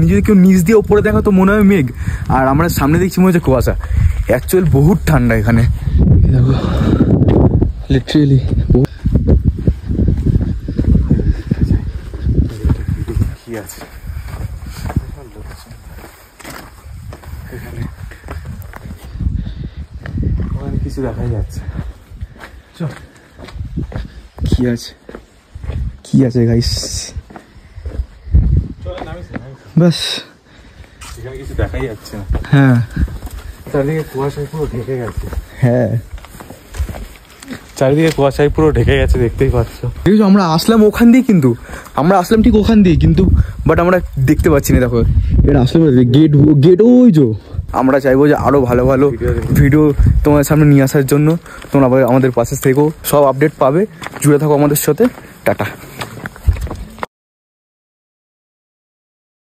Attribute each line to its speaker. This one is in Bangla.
Speaker 1: যদি কেউ নিচ দিয়ে ওপরে দেখো তো মনে হয় মেঘ, আর আমরা সামনে দেখছি মনে হচ্ছে কুয়াশা। অ্যাকচুয়ালি বহুত ঠান্ডা এখানে, দেখো লিটারেলি। কি আছে ওখানে কিছু দেখাই যাচ্ছে। কি আছে কি আছে গাইস, বাস এখানে কিছু দেখাই যাচ্ছে না। হ্যাঁ চারিদিকে কুয়াশায় পুরো ঢেকে গেছে। হ্যাঁ চারিদিকে কুয়াশায় পুরো ঢেকে গেছে, দেখতেই পাচ্ছ। দেখছো আমরা আসলাম ওখান দিয়ে, কিন্তু আমরা আসলাম ঠিক ওখান দিয়ে, কিন্তু বাট আমরা দেখতে পাচ্ছি না। দেখো এটা আসলে গেট ওই যে। আমরা চাইবো যে আরো ভালো ভালো ভিডিও তোমাদের সামনে নিয়ে আসার জন্য। তোমরা আমাদের পাশে থেকো, সব আপডেট পাবে, জুড়ে থাকো আমাদের সাথে। টাটা।